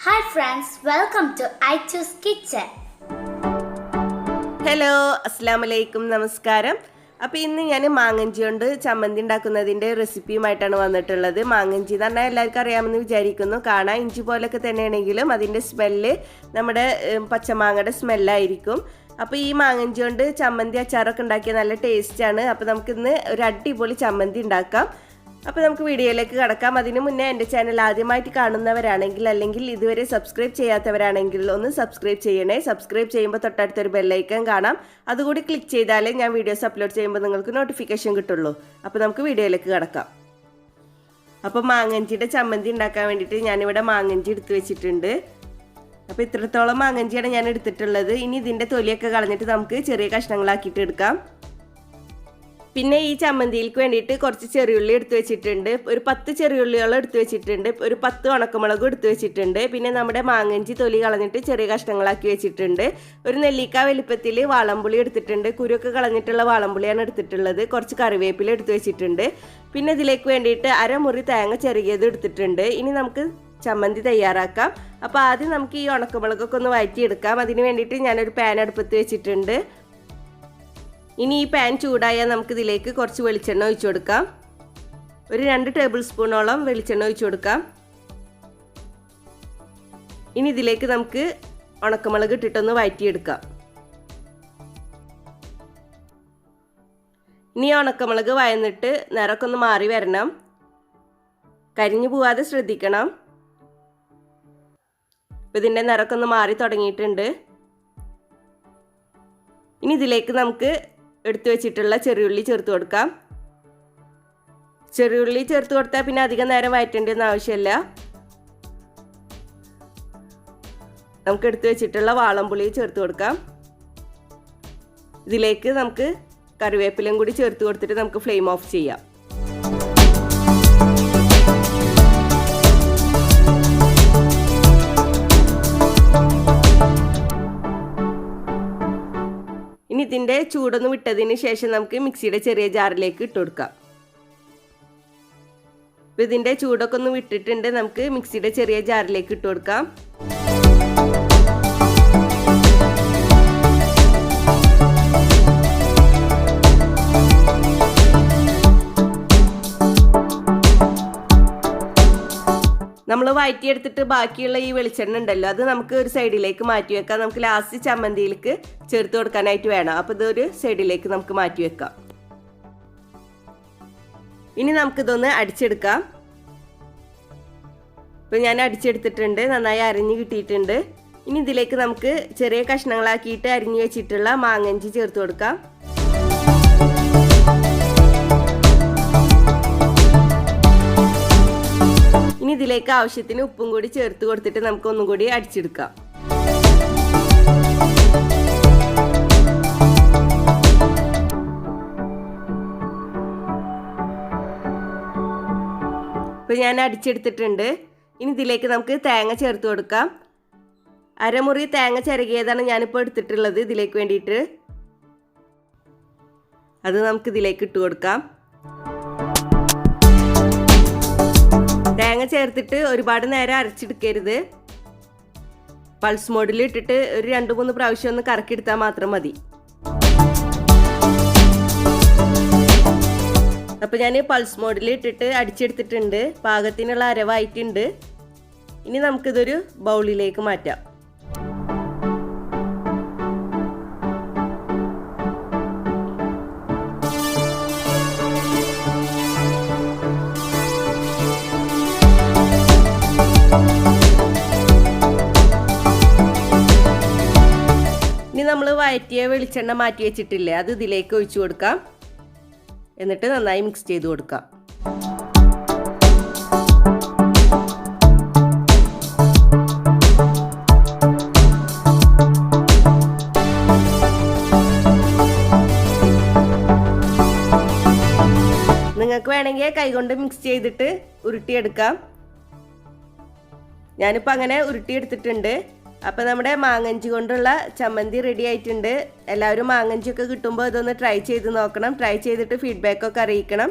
Hi friends, welcome to Aychu's kitchen. Hello അസ്സലാമലൈക്കും നമസ്കാരം. അപ്പോൾ ഇന്ന് ഞാൻ മാങ്ങഞ്ചി കൊണ്ട് ചമ്മന്തി ഉണ്ടാക്കുന്നതിൻ്റെ റെസിപ്പിയുമായിട്ടാണ് വന്നിട്ടുള്ളത്. മാങ്ങഞ്ചി എന്ന് പറഞ്ഞാൽ എല്ലാവർക്കും അറിയാമെന്ന് വിചാരിക്കുന്നു. കാണാൻ ഇഞ്ചി പോലൊക്കെ തന്നെയാണെങ്കിലും അതിൻ്റെ സ്മെല്ല് നമ്മുടെ പച്ചമാങ്ങയുടെ സ്മെല്ലായിരിക്കും. അപ്പോൾ ഈ മാങ്ങഞ്ചി കൊണ്ട് ചമ്മന്തി അച്ചാറൊക്കെ ഉണ്ടാക്കിയാൽ നല്ല ടേസ്റ്റാണ്. അപ്പോൾ നമുക്കിന്ന് ഒരു അടിപൊളി ചമ്മന്തി ഉണ്ടാക്കാം. അപ്പോൾ നമുക്ക് വീഡിയോയിലേക്ക് കടക്കാം. അതിന് മുന്നേ എൻ്റെ ചാനൽ ആദ്യമായിട്ട് കാണുന്നവരാണെങ്കിൽ അല്ലെങ്കിൽ ഇതുവരെ സബ്സ്ക്രൈബ് ചെയ്യാത്തവരാണെങ്കിൽ ഒന്ന് സബ്സ്ക്രൈബ് ചെയ്യണേ. സബ്സ്ക്രൈബ് ചെയ്യുമ്പോൾ തൊട്ടടുത്തൊരു ബെല്ലൈക്കൺ കാണാം. അതുകൂടി ക്ലിക്ക് ചെയ്താലേ ഞാൻ വീഡിയോസ് അപ്ലോഡ് ചെയ്യുമ്പോൾ നിങ്ങൾക്ക് നോട്ടിഫിക്കേഷൻ കിട്ടുള്ളൂ. അപ്പോൾ നമുക്ക് വീഡിയോയിലേക്ക് കടക്കാം. അപ്പോൾ മാങ്ങഞ്ചിയുടെ ചമ്മന്തി ഉണ്ടാക്കാൻ വേണ്ടിയിട്ട് ഞാനിവിടെ മാങ്ങഞ്ചി എടുത്ത് വെച്ചിട്ടുണ്ട്. അപ്പോൾ ഇത്രത്തോളം മാങ്ങഞ്ചിയാണ് ഞാൻ എടുത്തിട്ടുള്ളത്. ഇനി ഇതിൻ്റെ തൊലിയൊക്കെ കളഞ്ഞിട്ട് നമുക്ക് ചെറിയ കഷ്ണങ്ങളാക്കിയിട്ട് എടുക്കാം. പിന്നെ ഈ ചമ്മന്തിയിലേക്ക് വേണ്ടിയിട്ട് കുറച്ച് ചെറിയുള്ളി എടുത്ത് വെച്ചിട്ടുണ്ട്. ഒരു 10 ചെറിയുള്ളികളും എടുത്ത് വെച്ചിട്ടുണ്ട്. ഒരു 10 ഉണക്കമുളകും എടുത്ത് വെച്ചിട്ടുണ്ട്. പിന്നെ നമ്മുടെ മാങ്ങഞ്ചി തൊലി കളഞ്ഞിട്ട് ചെറിയ കഷ്ണങ്ങളാക്കി വെച്ചിട്ടുണ്ട്. ഒരു നെല്ലിക്ക വലിപ്പത്തിൽ വാളംപുളി എടുത്തിട്ടുണ്ട്. കുരുവൊക്കെ കളഞ്ഞിട്ടുള്ള വാളംപുളിയാണ് എടുത്തിട്ടുള്ളത്. കുറച്ച് കറിവേപ്പില എടുത്ത് വെച്ചിട്ടുണ്ട്. പിന്നെ ഇതിലേക്ക് വേണ്ടിയിട്ട് അരമുറി തേങ്ങ ചെറിയത് എടുത്തിട്ടുണ്ട്. ഇനി നമുക്ക് ചമ്മന്തി തയ്യാറാക്കാം. അപ്പോൾ ആദ്യം നമുക്ക് ഈ ഉണക്കമുളകൊക്കെ ഒന്ന് വഴറ്റിയെടുക്കാം. അതിന് വേണ്ടിയിട്ട് ഞാനൊരു പാൻ അടുപ്പത്ത് വെച്ചിട്ടുണ്ട്. ഇനി ഈ പാൻ ചൂടായാൽ നമുക്കിതിലേക്ക് കുറച്ച് വെളിച്ചെണ്ണ ഒഴിച്ചു കൊടുക്കാം. ഒരു 2 ടേബിൾ സ്പൂണോളം വെളിച്ചെണ്ണ ഒഴിച്ചു കൊടുക്കാം. ഇനി ഇതിലേക്ക് നമുക്ക് ഉണക്കമുളക് ഇട്ടിട്ടൊന്ന് വഴറ്റിയെടുക്കാം. ഇനി ഉണക്കമുളക് വഴന്നിട്ട് നിറമൊക്കെ ഒന്ന് മാറി വരണം. കരിഞ്ഞു പോവാതെ ശ്രദ്ധിക്കണം. ഇപ്പം ഇതിൻ്റെ നിറമൊക്കെ ഒന്ന് മാറി തുടങ്ങിയിട്ടുണ്ട്. ഇനി ഇതിലേക്ക് നമുക്ക് എടുത്തു വെച്ചിട്ടുള്ള ചെറിയുള്ളി ചേർത്ത് കൊടുക്കാം. ചെറിയുള്ളി ചേർത്ത് കൊടുത്താൽ പിന്നെ അധികം നേരം വഴറ്റേണ്ടൊന്നും ആവശ്യമില്ല. നമുക്ക് എടുത്തു വെച്ചിട്ടുള്ള വാളംപുളി ചേർത്ത് കൊടുക്കാം. ഇതിലേക്ക് നമുക്ക് കറിവേപ്പിലയും കൂടി ചേർത്ത് കൊടുത്തിട്ട് നമുക്ക് ഫ്ലെയിം ഓഫ് ചെയ്യാം. ഇനി ഇതിൻ്റെ ചൂടൊന്ന് വിട്ടതിന് ശേഷം നമുക്ക് മിക്സിയുടെ ചെറിയ ജാറിലേക്ക് ഇട്ട് കൊടുക്കാം. അപ്പോൾ ഇതിൻ്റെ ചൂടൊക്കെ ഒന്ന് വിട്ടിട്ടുണ്ട്. നമുക്ക് മിക്സിയുടെ ചെറിയ ജാറിലേക്ക് ഇട്ട് കൊടുക്കാം. നമ്മൾ വഴറ്റിയെടുത്തിട്ട് ബാക്കിയുള്ള ഈ വെളിച്ചെണ്ണ ഉണ്ടല്ലോ അത് നമുക്ക് ഒരു സൈഡിലേക്ക് മാറ്റി വെക്കാം. നമുക്ക് ലാസ്റ്റ് ചമ്മന്തിയിലേക്ക് ചേർത്ത് കൊടുക്കാനായിട്ട് വേണം. അപ്പോൾ ഇതൊരു സൈഡിലേക്ക് നമുക്ക് മാറ്റി വെക്കാം. ഇനി നമുക്കിതൊന്ന് അടിച്ചെടുക്കാം. ഇപ്പോൾ ഞാൻ അടിച്ചെടുത്തിട്ടുണ്ട്. നന്നായി അരിഞ്ഞ് കിട്ടിയിട്ടുണ്ട്. ഇനി ഇതിലേക്ക് നമുക്ക് ചെറിയ കഷ്ണങ്ങളാക്കിയിട്ട് അരിഞ്ഞു വെച്ചിട്ടുള്ള മാങ്ങഞ്ചി ചേർത്ത് കൊടുക്കാം. ഇനി ഇതിലേക്ക് ആവശ്യത്തിന് ഉപ്പും കൂടി ചേർത്ത് കൊടുത്തിട്ട് നമുക്ക് ഒന്നും കൂടി അടിച്ചെടുക്കാം. ഇപ്പോൾ ഞാൻ അടിച്ചെടുത്തിട്ടുണ്ട്. ഇനി ഇതിലേക്ക് നമുക്ക് തേങ്ങ ചേർത്ത് കൊടുക്കാം. അരമുറി തേങ്ങ ചിരകിയതാണ് ഞാനിപ്പോൾ എടുത്തിട്ടുള്ളത് ഇതിലേക്ക് വേണ്ടിയിട്ട്. അത് നമുക്ക് ഇതിലേക്ക് ഇട്ട് കൊടുക്കാം. തേങ്ങ ചേർത്തിട്ട് ഒരുപാട് നേരം അരച്ചെടുക്കരുത്. പൾസ് മോഡിൽ ഇട്ടിട്ട് ഒരു 2-3 പ്രാവശ്യം ഒന്ന് കറക്കിയെടുത്താൽ മാത്രം മതി. അപ്പോൾ ഞാൻ പൾസ് മോഡിൽ ഇട്ടിട്ട് അടിച്ചെടുത്തിട്ടുണ്ട്. പാകത്തിനുള്ള അരവായിട്ടുണ്ട്. ഇനി നമുക്കിതൊരു ബൗളിലേക്ക് മാറ്റാം. ഇനി നമ്മൾ വഴറ്റിയ വെളിച്ചെണ്ണ മാറ്റി വെച്ചിട്ടില്ലേ അത് ഇതിലേക്ക് ഒഴിച്ചു കൊടുക്കാം. എന്നിട്ട് നന്നായി മിക്സ് ചെയ്ത് കൊടുക്കാം. നിങ്ങൾക്ക് വേണമെങ്കിൽ കൈകൊണ്ട് മിക്സ് ചെയ്തിട്ട് ഉരുട്ടിയെടുക്കാം. ഞാനിപ്പോൾ അങ്ങനെ ഉരുട്ടിയെടുത്തിട്ടുണ്ട്. അപ്പോൾ നമ്മുടെ മാങ്ങഞ്ചി കൊണ്ടുള്ള ചമ്മന്തി റെഡി ആയിട്ടുണ്ട്. എല്ലാവരും മാങ്ങഞ്ചിയൊക്കെ കിട്ടുമ്പോൾ ഇതൊന്ന് ട്രൈ ചെയ്ത് നോക്കണം. ട്രൈ ചെയ്തിട്ട് ഫീഡ്ബാക്കൊക്കെ അറിയിക്കണം.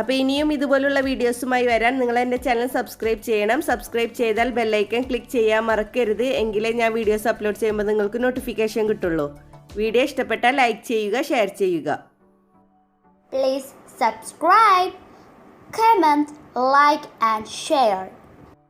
അപ്പോൾ ഇനിയും ഇതുപോലുള്ള വീഡിയോസുമായി വരാൻ നിങ്ങൾ എൻ്റെ ചാനൽ സബ്സ്ക്രൈബ് ചെയ്യണം. സബ്സ്ക്രൈബ് ചെയ്താൽ ബെല്ലൈക്കൺ ക്ലിക്ക് ചെയ്യാൻ മറക്കരുത്. എങ്കിലേ ഞാൻ വീഡിയോസ് അപ്ലോഡ് ചെയ്യുമ്പോൾ നിങ്ങൾക്ക് നോട്ടിഫിക്കേഷൻ കിട്ടുള്ളൂ. വീഡിയോ ഇഷ്ടപ്പെട്ടാൽ ലൈക്ക് ചെയ്യുക, ഷെയർ ചെയ്യുക. Please subscribe, comment, like and share.